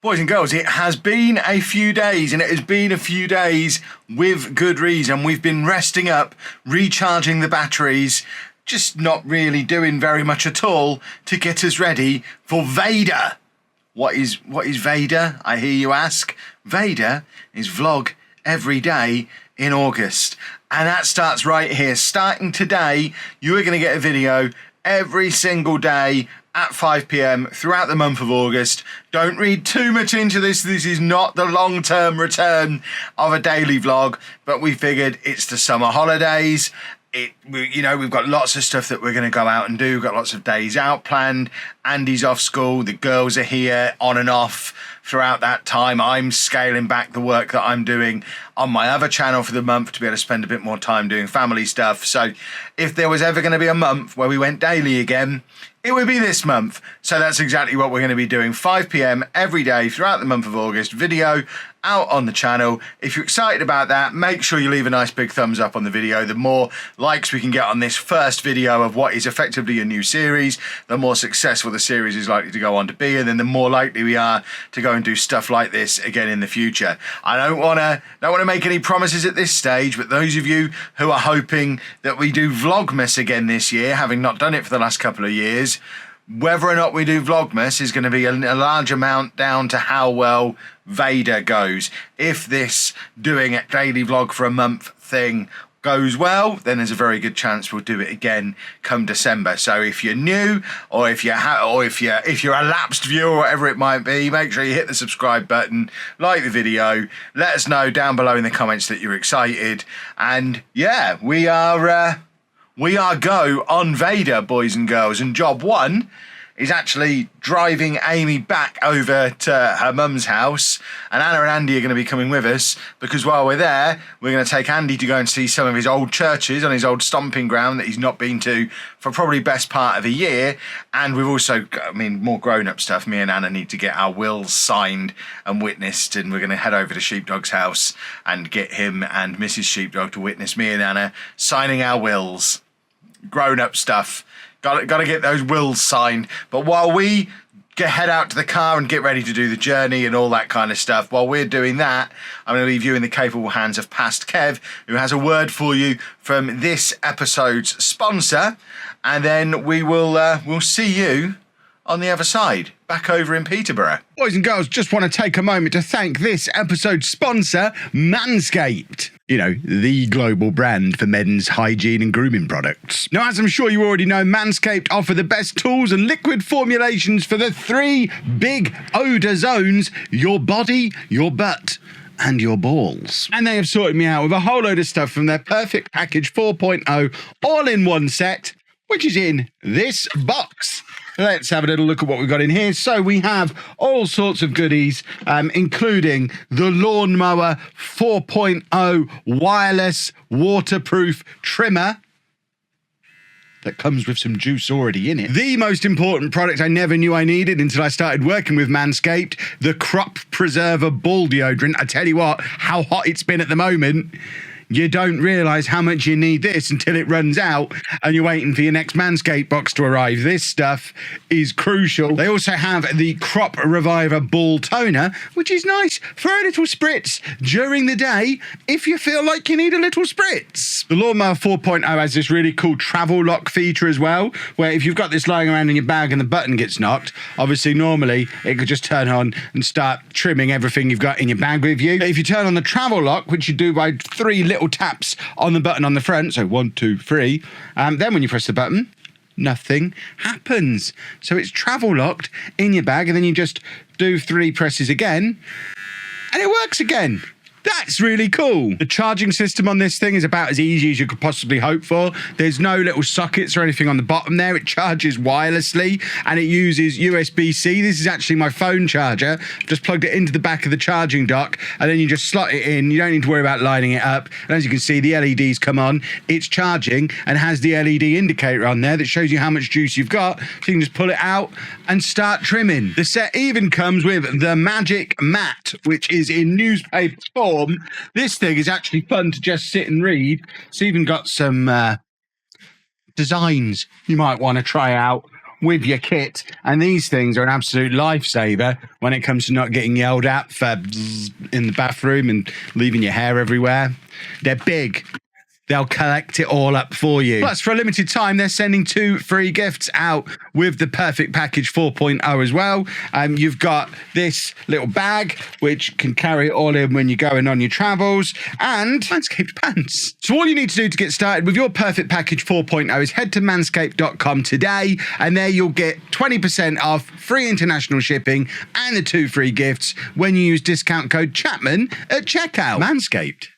Boys and girls, it has been a few days, and it has been a few days with good reason. We've been resting up, recharging the batteries, just not really doing very much at all to get us ready for VEDA. What is VEDA, I hear you ask? VEDA is vlog every day in August. And that starts right here. Starting today, you are going to get a video every single day at 5 p.m. throughout the month of August. Don't read too much into this. This is not the long-term return of a daily vlog, but we figured it's the summer holidays. We've got lots of stuff that we're going to go out and do. We've got lots of days out planned. Andy's off school. The girls are here on and off throughout that time. I'm scaling back the work that I'm doing on my other channel for the month to be able to spend a bit more time doing family stuff. So if there was ever going to be a month where we went daily again, it would be this month. So that's exactly what we're going to be doing. 5 p.m. every day throughout the month of August. Video out on the channel. If you're excited about that, make sure you leave a nice big thumbs up on the video. The more likes we can get on this first video of what is effectively a new series, the more successful the series is likely to go on to be, and then the more likely we are to go and do stuff like this again in the future. I don't want to make any promises at this stage, but those of you who are hoping that we do Vlogmas again this year, having not done it for the last couple of years, whether or not we do Vlogmas is going to be a large amount down to how well VEDA goes. If this doing a daily vlog for a month thing goes well, then there's a very good chance we'll do it again come December. So if you're new, or if you're a lapsed viewer, or whatever it might be, make sure you hit the subscribe button, like the video, let us know down below in the comments that you're excited, and yeah, we are go on VEDA, boys and girls. And job one is actually driving Amy back over to her mum's house, and Anna and Andy are going to be coming with us, because while we're there, we're going to take Andy to go and see some of his old churches on his old stomping ground that he's not been to for probably best part of a year. And we've also got, more grown-up stuff. Me and Anna need to get our wills signed and witnessed, and we're going to head over to Sheepdog's house and get him and Mrs. Sheepdog to witness me and Anna signing our wills. Grown-up stuff. Got to get those wills signed. But while we head out to the car and get ready to do the journey and all that kind of stuff, while we're doing that, I'm going to leave you in the capable hands of Past Kev, who has a word for you from this episode's sponsor, and then we'll see you on the other side, back over in Peterborough. Boys and girls, just want to take a moment to thank this episode's sponsor, Manscaped. You know, the global brand for men's hygiene and grooming products. Now, as I'm sure you already know, Manscaped offer the best tools and liquid formulations for the three big odour zones: your body, your butt, and your balls. And they have sorted me out with a whole load of stuff from their Perfect Package 4.0 all-in-one set, which is in this box. Let's have a little look at what we've got in here. So we have all sorts of goodies, including the Lawnmower 4.0 wireless waterproof trimmer that comes with some juice already in it. The most important product I never knew I needed until I started working with Manscaped, the Crop Preserver Ball Deodorant. I tell you what, how hot it's been at the moment. You don't realise how much you need this until it runs out and you're waiting for your next Manscaped box to arrive. This stuff is crucial. They also have the Crop Reviver Ball Toner, which is nice for a little spritz during the day if you feel like you need a little spritz. The Lawnmower 4.0 has this really cool travel lock feature as well, where if you've got this lying around in your bag and the button gets knocked, obviously normally it could just turn on and start trimming everything you've got in your bag with you. If you turn on the travel lock, which you do by 3 little taps on the button on the front, so 1, 2, 3, then when you press the button, nothing happens. So it's travel locked in your bag, and then you just do 3 presses again and it works again. That's really cool. The charging system on this thing is about as easy as you could possibly hope for. There's no little sockets or anything on the bottom there. It charges wirelessly and it uses USB-C. This is actually my phone charger. I've just plugged it into the back of the charging dock, and then you just slot it in. You don't need to worry about lining it up. And as you can see, the LEDs come on. It's charging and has the LED indicator on there that shows you how much juice you've got. So you can just pull it out and start trimming. The set even comes with the Magic Mat, which is in newspaper form. This thing is actually fun to just sit and read. It's even got some designs you might want to try out with your kit. And these things are an absolute lifesaver when it comes to not getting yelled at for in the bathroom and leaving your hair everywhere. They're big. They'll collect it all up for you. Plus, for a limited time, they're sending 2 free gifts out with the Perfect Package 4.0 as well. You've got this little bag, which can carry it all in when you're going on your travels, and Manscaped pants. So all you need to do to get started with your Perfect Package 4.0 is head to manscaped.com today, and there you'll get 20% off, free international shipping, and the 2 free gifts when you use discount code Chapman at checkout. Manscaped.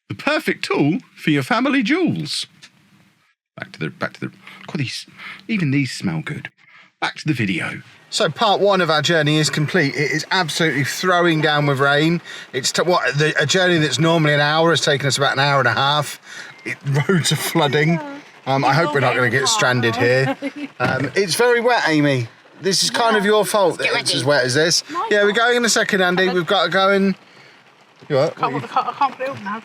The perfect tool for your family jewels. Back to the. God, even these smell good. Back to the video. So part 1 of our journey is complete. It is absolutely throwing down with rain. It's a journey that's normally an hour has taken us about an hour and a half. Roads are flooding. I hope we're not going to get stranded here. It's very wet, Amy. This is kind of your fault that it's as wet as this. Yeah, we're going in a second, Andy. We've got to go and... You what? I can't put it up now.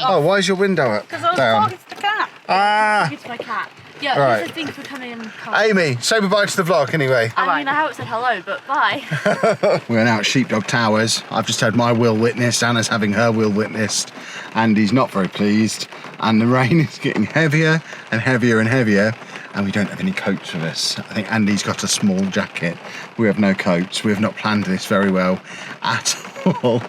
Oh, why is your window up? Because I was talking to the cat. Talking to my cat. Yeah, Right. this is things for coming in. Amy, say bye to the vlog anyway. I mean, I haven't said hello, but bye. We're now at Sheepdog Towers. I've just had my will witnessed. Anna's having her will witnessed. Andy's not very pleased. And the rain is getting heavier and heavier and heavier. And we don't have any coats with us. I think Andy's got a small jacket. We have no coats. We have not planned this very well at all.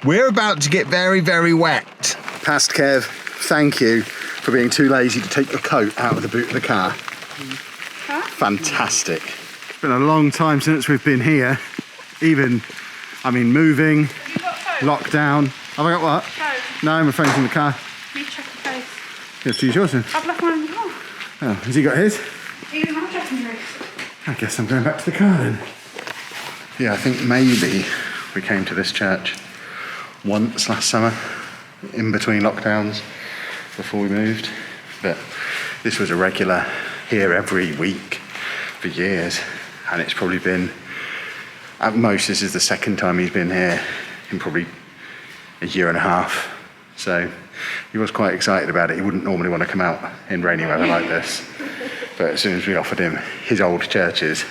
We're about to get very, very wet. Past Kev, thank you for being too lazy to take your coat out of the boot of the car. Huh? Fantastic. It's been a long time since we've been here. Even, moving, lockdown. Have I got what? Phone. No, my phone's in the car. You check your face. You have to use yours then. I've left mine in the car. Oh, has he got his? Even I'm checking yours. I guess I'm going back to the car then. Yeah, I think maybe we came to this church once last summer, in between lockdowns, before we moved. But this was a regular here every week for years. And it's probably been, at most, this is the second time he's been here in probably a year and a half. So he was quite excited about it. He wouldn't normally want to come out in rainy weather like this. But as soon as we offered him his old churches,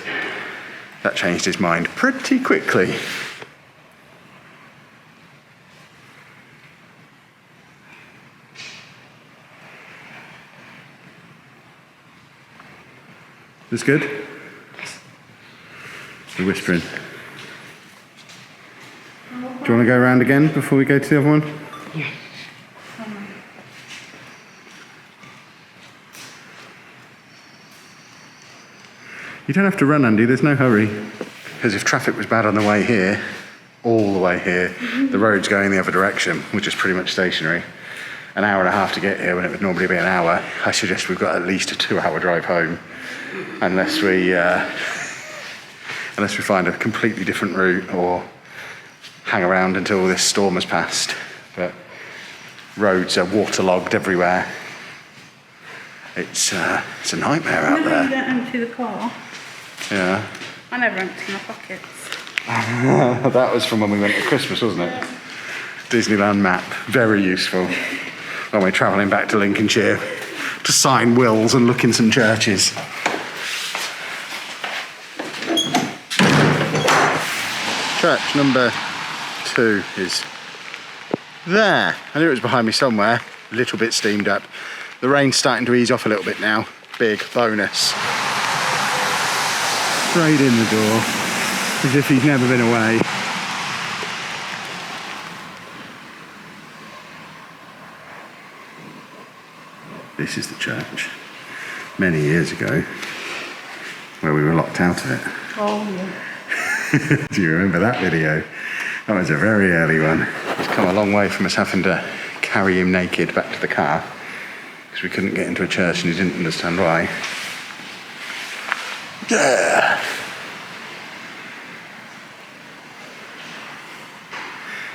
that changed his mind pretty quickly. This good? The whispering. Do you want to go around again before we go to the other one? Yeah. You don't have to run, Andy, there's no hurry. Because if traffic was bad on the way here, all the way here, the road's going the other direction, which is pretty much stationary. An hour and a half to get here when it would normally be an hour. I suggest we've got at least a 2-hour drive home, unless we find a completely different route or hang around until this storm has passed. But roads are waterlogged everywhere. It's a nightmare out there. You don't empty the car. Yeah. I never empty my pockets. That was from when we went to Christmas, wasn't it? Disneyland map, very useful when we're travelling back to Lincolnshire to sign wills and look in some churches. Church number 2 is there. I knew it was behind me somewhere, a little bit steamed up. The rain's starting to ease off a little bit now. Big bonus. Straight in the door, as if he's never been away. This is the church, many years ago, where we were locked out of it. Oh, yeah. Do you remember that video? That was a very early one. It's come a long way from us having to carry him naked back to the car, because we couldn't get into a church and he didn't understand why. Yeah.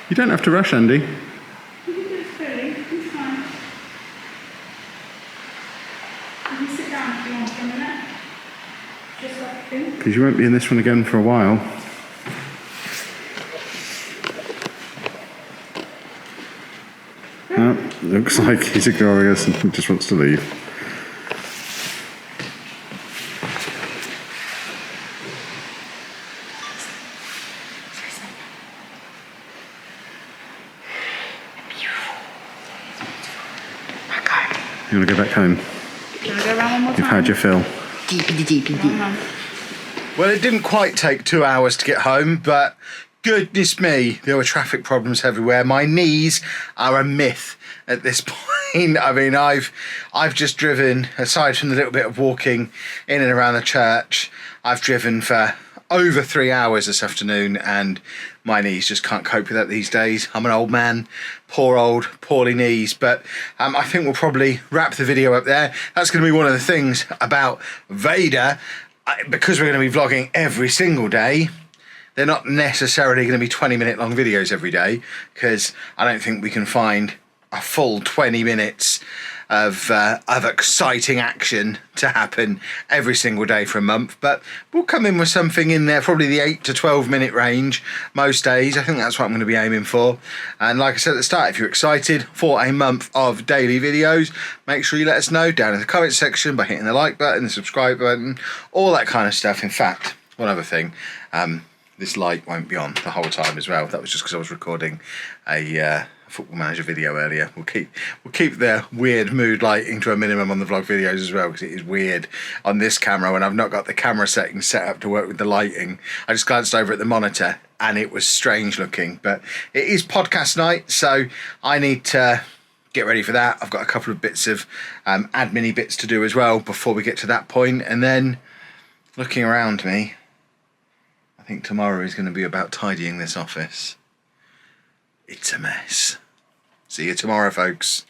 You don't have to rush, Andy. You can do it slowly, it's fine. You can sit down if you want for a minute. Just like him. Because you won't be in this one again for a while. Oh, looks like he's ignoring us and just wants to leave. You want to go back home? Do you want to go around one more You've time? had your fill. Well, it didn't quite take 2 hours to get home, but goodness me, there were traffic problems everywhere. My knees are a myth at this point. I mean, I've just driven, aside from the little bit of walking in and around the church, I've driven for over 3 hours this afternoon, and my knees just can't cope with that these days. I'm an old man, poorly knees, but I think we'll probably wrap the video up there. That's going to be one of the things about VEDA, because we're going to be vlogging every single day. They're not necessarily going to be 20-minute long videos every day, because I don't think we can find a full 20 minutes of exciting action to happen every single day for a month. But we'll come in with something in there, probably the 8 to 12 minute range most days. I think that's what I'm going to be aiming for. And like I said at the start, if you're excited for a month of daily videos, make sure you let us know down in the comment section by hitting the like button, the subscribe button, all that kind of stuff. In fact, one other thing, this light won't be on the whole time as well. That was just because I was recording a Football Manager video earlier. We'll keep the weird mood lighting to a minimum on the vlog videos as well, because it is weird on this camera when I've not got the camera settings set up to work with the lighting. I just glanced over at the monitor and it was strange looking, but it is podcast night, so I need to get ready for that. I've got a couple of bits of admin-y bits to do as well before we get to that point. And then looking around me, I think tomorrow is going to be about tidying this office. It's a mess. See you tomorrow, folks.